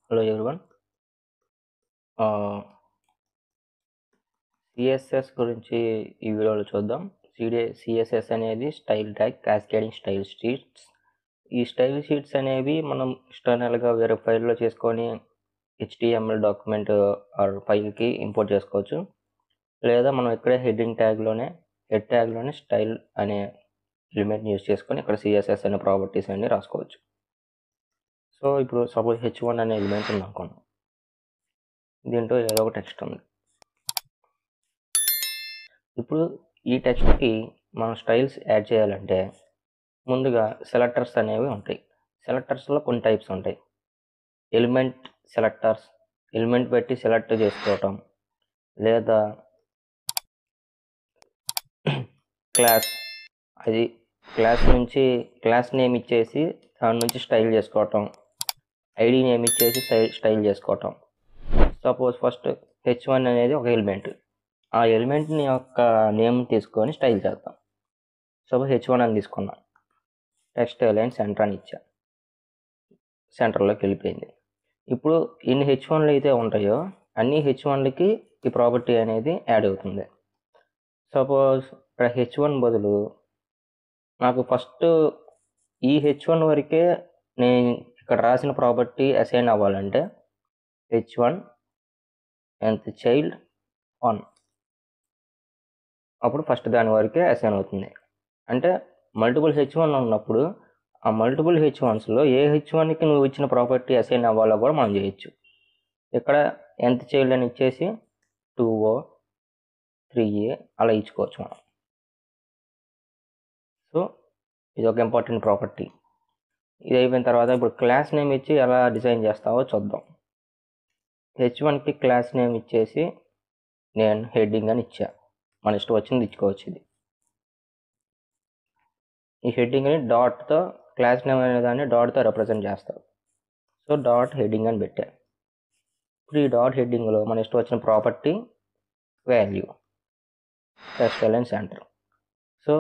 Hello everyone. CSS గురించి ఈ వీడియోలో చూద్దాం. సిఎస్ఎస్ అనేది style tag cascading style sheets. ఈ స్టైల్ షీట్స్ అనేవి మనం ఎక్స్టర్నల్గా వేరే ఫైల్లో చేసుకొని HTML డాక్యుమెంట్ ఆర్ ఫైల్కి ఇంపోర్ట్ చేసుకోవచ్చు. లేదా మనం ఇక్కడే హెడ్ ట్యాగ్లోనే స్టైల్ అనే ఎలిమెంట్ని యూజ్ చేసుకొని ఇక్కడ సిఎస్ఎస్ అనే ప్రాపర్టీస్ అన్ని రాసుకోవచ్చు. సో ఇప్పుడు సపోజ్ H1 అనే ఎలిమెంట్ ఉంది అనుకోండి. దీంట్లో ఏదో ఒక టెక్స్ట్ ఉంది. ఇప్పుడు ఈ టెక్స్ట్కి మనం స్టైల్స్ యాడ్ చేయాలంటే ముందుగా సెలెక్టర్స్ అనేవి ఉంటాయి. సెలెక్టర్స్లో కొన్ని టైప్స్ ఉంటాయి. ఎలిమెంట్ సెలెక్టర్స్, ఎలిమెంట్ పెట్టి సెలెక్ట్ చేసుకోవటం, లేదా క్లాస్, అది క్లాస్ నేమ్ ఇచ్చేసి దాని నుంచి స్టైల్ చేసుకోవటం, ఐడి నేమ్ ఇచ్చేసి స్టైల్ చేసుకోవటం. సపోజ్ ఫస్ట్ H1 అనేది ఒక ఎలిమెంట్, ఆ ఎలిమెంట్ని యొక్క నేమ్ తీసుకొని స్టైల్ చేద్దాం. సపోజ్ H1 అని తీసుకున్నాం, టెక్స్ట్ అలైన్ సెంటర్ అని ఇచ్చా, సెంటర్లోకి వెళ్ళిపోయింది. ఇప్పుడు ఎన్ని H1లు అయితే ఉంటాయో అన్ని H1లకి ఈ ప్రాపర్టీ అనేది యాడ్ అవుతుంది. సపోజ్ ఇక్కడ H1 బదులు నాకు ఫస్ట్ ఈ H1 వరకే నేను ఇక్కడ రాసిన ప్రాపర్టీ అసైన్ అవ్వాలంటే H1 nth చైల్డ్ 1, అప్పుడు ఫస్ట్ దాని వరకే అసైన్ అవుతుంది. అంటే మల్టిపుల్ H1 ఉన్నప్పుడు ఆ మల్టిపుల్ H1స్లో ఏ H1కి నువ్వు ఇచ్చిన ప్రాపర్టీ అసైన్ అవ్వాలో కూడా మనం చేయొచ్చు. ఇక్కడ nth చైల్డ్ అని ఇచ్చేసి 2O 3A అలా ఇచ్చుకోవచ్చు మనం. సో ఇది ఒక ఇంపార్టెంట్ ప్రాపర్టీ. ఇది అయిపోయిన తర్వాత ఇప్పుడు క్లాస్ నేమ్ ఇచ్చి ఎలా డిజైన్ చేస్తావో చూద్దాం. H1కి క్లాస్ నేమ్ ఇచ్చేసి నేను హెడ్డింగ్ అని ఇచ్చా, మన ఇష్టం వచ్చింది ఇచ్చుకోవచ్చు. ఇది ఈ హెడ్డింగ్ని డాట్తో, క్లాస్ నేమ్ అనే దాన్ని డాట్తో రిప్రజెంట్ చేస్తారు. సో డాట్ హెడ్డింగ్ అని పెట్టా. ఇప్పుడు ఈ డాట్ హెడ్డింగ్లో మన ఇష్టం వచ్చిన property value text align centre. So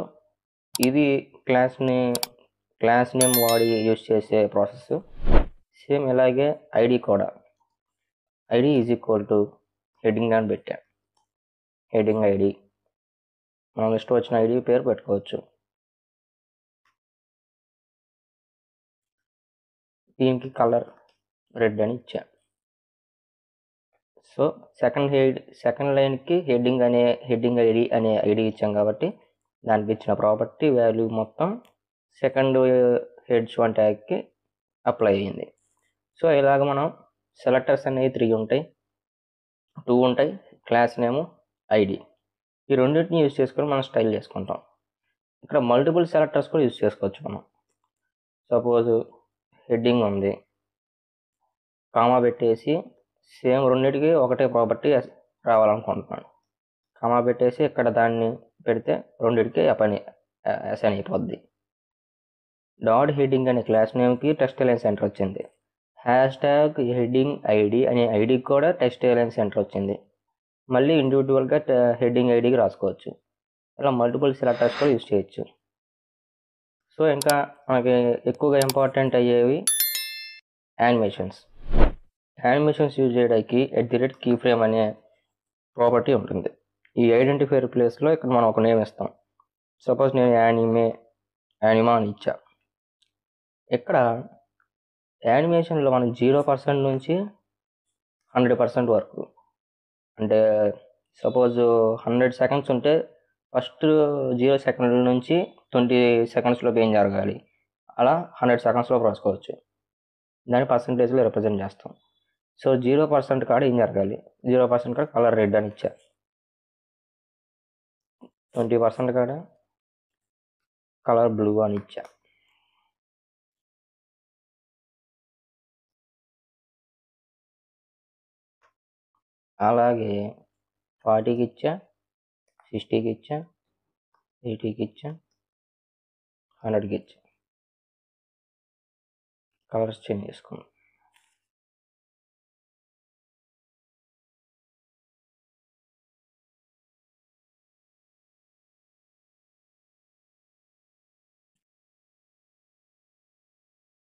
ఇది క్లాస్ నేమ్ వాడి యూజ్ చేసే ప్రాసెస్. సేమ్ ఇలాగే ఐడి కూడా, ID is equal to heading అని పెట్టా, హెడ్డింగ్ ఐడి, మనం ఇష్టం వచ్చిన ఐడి పేరు పెట్టుకోవచ్చు. దీనికి కలర్ రెడ్ అని ఇచ్చా. సో సెకండ్ లైన్కి హెడ్డింగ్ ఐడి అనే ఐడి ఇచ్చాం కాబట్టి దానికి ఇచ్చిన ప్రాపర్టీ వాల్యూ మొత్తం సెకండ్ H1 ట్యాగ్కి అప్లై అయ్యింది. సో ఇలాగ మనం సెలెక్టర్స్ అనేవి 3 ఉంటాయి, 2 ఉంటాయి, క్లాస్ నేము ఐడి, ఈ రెండింటిని యూజ్ చేసుకొని మనం స్టైల్ చేసుకుంటాం. ఇక్కడ మల్టిపుల్ సెలెక్టర్స్ కూడా యూజ్ చేసుకోవచ్చు మనం. సపోజ్ హెడ్డింగ్ ఉంది, కామా పెట్టేసి సేమ్ రెండింటికి ఒకటే ప్రాపర్టీ రావాలనుకుంటున్నాను. కామా పెట్టేసి ఇక్కడ దాన్ని పెడితే రెండింటికి అసైన్ అయిపోద్ది. డాట్ హెడ్డింగ్ అనే క్లాస్ నేమ్కి టెక్స్ట్ అలైన్ సెంటర్ వచ్చింది. హ్యాష్ ట్యాగ్ హెడ్డింగ్ ఐడి అనే ఐడికి కూడా టెక్స్ట్ అలైన్ సెంటర్ వచ్చింది. మళ్ళీ ఇండివిజువల్గా హెడ్డింగ్ ఐడికి రాసుకోవచ్చు. ఇలా మల్టిపుల్ సెలెక్టర్స్ కూడా యూజ్ చేయొచ్చు. సో ఇంకా మనకి ఎక్కువగా ఇంపార్టెంట్ అయ్యేవి యానిమేషన్స్ యూజ్ చేయడానికి @ కీ ఫ్రేమ్ అనే ప్రాపర్టీ ఉంటుంది. ఈ ఐడెంటిఫైర్ ప్లేస్లో ఇక్కడ మనం ఒక నేమ్ ఇస్తాం. సపోజ్ నేను యానిమా అని ఇచ్చా. ఇక్కడ యానిమేషన్లో మనం 0% నుంచి 100% వరకు, అంటే సపోజ్ 100 సెకండ్స్ ఉంటే ఫస్ట్ 0 సెకండ్ల నుంచి 20 సెకండ్స్లోకి ఏం జరగాలి, అలా 100 సెకండ్స్లోకి రాసుకోవచ్చు. దాన్ని పర్సంటేజ్లో రిప్రజెంట్ చేస్తాం. సో 0% కాడ ఏం జరగాలి, 0% కాడ కలర్ రెడ్ అని ఇచ్చా, 20% కాడ కలర్ బ్లూ అని ఇచ్చా. అలాగే 40కి ఇచ్చా, 60కి ఇచ్చా, 80కి ఇచ్చా, 100కి ఇచ్చా. కలర్స్ చేంజ్ చేసుకున్నాం.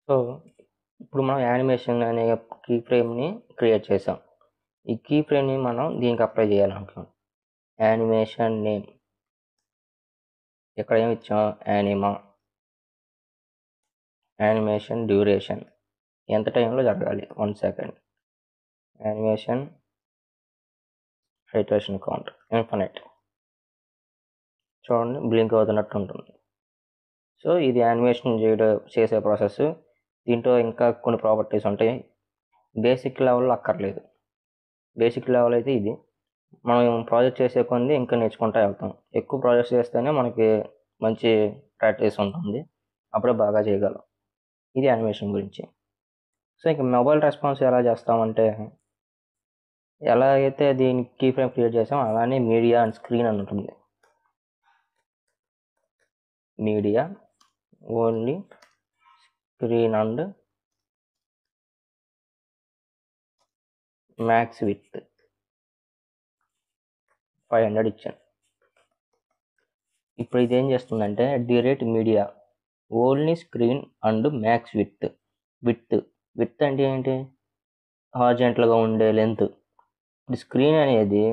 సో ఇప్పుడు మనం యానిమేషన్ అనే కీ ఫ్రేమ్ని క్రియేట్ చేసాం. ఈ కీ ఫ్రేమ్ని మనం దీనికి అప్లై చేయాలనుకున్నాం. యానిమేషన్ నేమ్ ఇక్కడ ఏమి ఇచ్చాం, యానిమేషన్ డ్యూరేషన్ ఎంత టైంలో జరగాలి, 1 second. Animation hydration count infinite, చూడండి బ్లింక్ అవుతున్నట్టు ఉంటుంది. సో ఇది యానిమేషన్ చేసే ప్రాసెస్. దీంట్లో ఇంకా కొన్ని ప్రాపర్టీస్ ఉంటాయి. బేసిక్ లెవెల్లో అక్కర్లేదు. బేసిక్ లెవెల్ అయితే ఇది. మనం ప్రాజెక్ట్ చేసే కొంది ఇంకా నేర్చుకుంటూ వెళ్తాం. ఎక్కువ ప్రాజెక్ట్స్ చేస్తేనే మనకి మంచి ప్రాక్టీస్ ఉంటుంది, అప్పుడే బాగా చేయగలం. ఇది యానిమేషన్ గురించి. సో ఇంక మొబైల్ రెస్పాన్స్ ఎలా చేస్తామంటే, ఎలా అయితే దీనికి కీ ఫ్రేమ్ క్రియేట్ చేసాం అలానే మీడియా అండ్ స్క్రీన్ అని ఉంటుంది. Media only screen and max with 500 ఇచ్చాను. ఇప్పుడు ఇది ఏం చేస్తుందంటే media only screen and max with అంటే ఏంటి, హార్జెంటల్గా ఉండే లెంత్. ఇప్పుడు స్క్రీన్ అనేది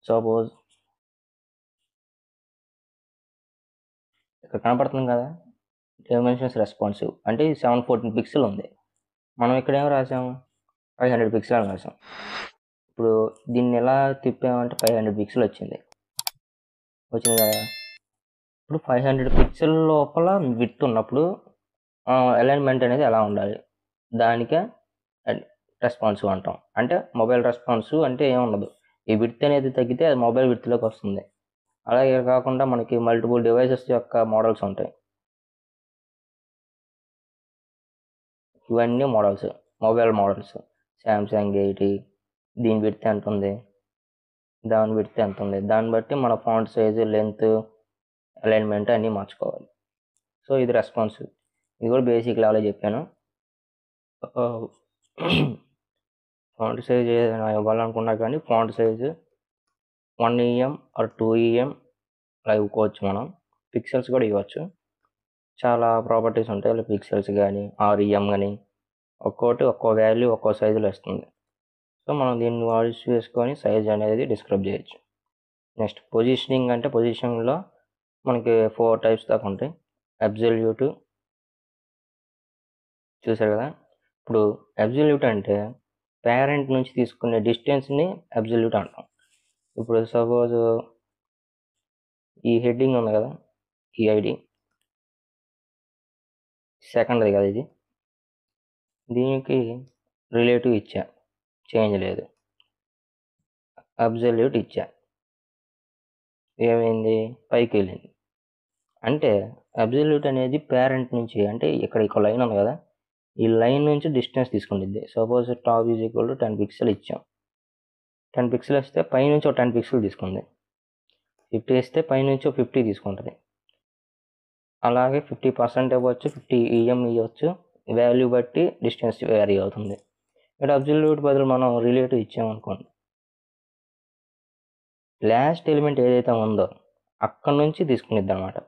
సపోజ్ ఇక్కడ కనపడుతుంది కదా, డైమెన్షన్స్ రెస్పాన్సివ్ అంటే 714 పిక్సెల్ ఉంది. మనం ఇక్కడ ఏం రాసాము, 500 పిక్సెల్ అని రాసాం. ఇప్పుడు దీన్ని ఎలా తిప్పామంటే 500 పిక్సెల్ వచ్చింది కదా. ఇప్పుడు 500 పిక్సెల్ లోపల విడ్త్ ఉన్నప్పుడు అలైన్మెంట్ అనేది ఎలా ఉండాలి, దానికే రెస్పాన్సివ్ అంటాం. అంటే మొబైల్ రెస్పాన్సివ్ అంటే ఏముండదు, ఈ విడ్త్ అనేది తగ్గితే అది మొబైల్ విడ్త్లోకి వస్తుంది. అలాగే కాకుండా మనకి మల్టిపుల్ డివైసెస్ యొక్క మోడల్స్ ఉంటాయి. ఇవన్నీ మోడల్స్, మొబైల్ మోడల్స్. శాంసంగ్ 80, దీని విడ్త్ ఎంత ఉంది, దాని విడ్త్ ఎంత ఉంది, దాన్ని బట్టి మన ఫాంట్ సైజు, లెంత్, అలైన్మెంట్ అన్నీ మార్చుకోవాలి. సో ఇది రెస్పాన్సివ్. ఇది కూడా బేసిక్ లెవెల్ చెప్పాను. ఫాంట్ సైజ్ ఏదైనా ఇవ్వాలనుకున్నా కానీ font size 1 EM or 2 EM అలా ఇవ్వుకోవచ్చు. మనం పిక్సెల్స్ కూడా ఇవ్వచ్చు. చాలా ప్రాపర్టీస్ ఉంటాయి అలా పిక్సెల్స్ కానీ REM కానీ, ఒక్కోటి ఒక్కో వాల్యూ ఒక్కో సైజులో ఇస్తుంది. సో మనం దీన్ని వాయిస్ వేసుకొని సైజ్ అనేది డిస్క్రైబ్ చేయొచ్చు. నెక్స్ట్ పొజిషనింగ్ అంటే పొజిషన్లో మనకి 4 టైప్స్ దాకా ఉంటాయి. అబ్సల్యూట్ చూసారు కదా. ఇప్పుడు అబ్సల్యూట్ అంటే పేరెంట్ నుంచి తీసుకునే డిస్టెన్స్ని అబ్సల్యూట్ అంటాం. ఇప్పుడు సపోజ్ ఈ హెడ్డింగ్ ఉంది కదా, ఈ ఐడి సెకండ్ది కదా, ఇది దీనికి రిలేటివ్ ఇచ్చా, చేంజ్ లేదు. అబ్సల్యూట్ ఇచ్చా, ఏమైంది, పైకి వెళ్ళింది. అంటే అబ్సల్యూట్ అనేది పేరెంట్ నుంచి, అంటే ఇక్కడ లైన్ ఉంది కదా, ఈ లైన్ నుంచి డిస్టెన్స్ తీసుకుంటుంది. Suppose top is equal to 10 pixel ఇచ్చాం. 10 పిక్సెల్ వస్తే పైనుంచి ఒక 10 పిక్సెల్ తీసుకుంది. 50 ఇస్తే పైనుంచి ఒక 50 తీసుకుంటుంది. అలాగే 50% ఇవ్వచ్చు, 50 EM ఇవ్వచ్చు. వాల్యూ బట్టి డిస్టెన్స్ వేరీ అవుతుంది. ఇక్కడ అబ్సల్యూట్ బదులు మనం రిలేటివ్ ఇచ్చామనుకోండి, లాస్ట్ ఎలిమెంట్ ఏదైతే ఉందో అక్కడ నుంచి తీసుకునిద్ది అనమాట,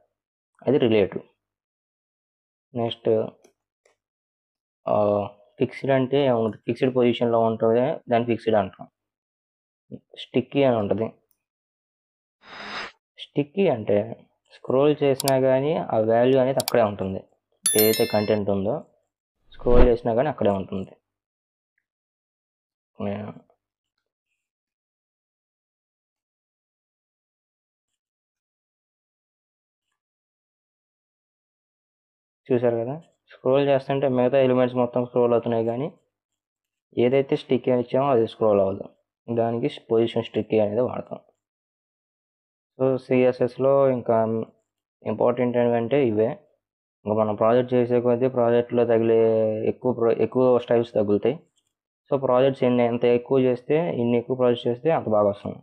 అది రిలేటివ్. నెక్స్ట్ ఫిక్స్డ్ అంటే ఏముంటుంది, ఫిక్స్డ్ పొజిషన్లో ఉంటుంది, దాన్ని ఫిక్స్డ్ అంటాం. స్టిక్కీ అని ఉంటుంది. స్టిక్కీ అంటే స్క్రోల్ చేసినా కానీ ఆ వాల్యూ అనేది అక్కడే ఉంటుంది, ఏదైతే కంటెంట్ ఉందో స్క్రోల్ చేసినా కానీ అక్కడే ఉంటుంది. చూసారు కదా, స్క్రోల్ చేస్తుంటే మిగతా ఎలిమెంట్స్ మొత్తం స్క్రోల్ అవుతున్నాయి కానీ ఏదైతే స్టిక్కీ అని ఇచ్చామో అది స్క్రోల్ అవ్వదు. దానికి పొజిషన్ స్టిక్కీ అనేది వాడతాం. సో సిఎస్ఎస్లో ఇంకా ఇంపార్టెంట్ ఏంటంటే ఇవే. ఇంకా మనం ప్రాజెక్ట్ చేసే కొద్దీ ప్రాజెక్ట్లో తగిలే ఎక్కువ స్టైల్స్ తగులుతాయి. సో ప్రాజెక్ట్స్ ఎంత ఎక్కువ చేస్తే, ఎక్కువ ప్రాజెక్ట్స్ చేస్తే అంత బాగా వస్తుంది.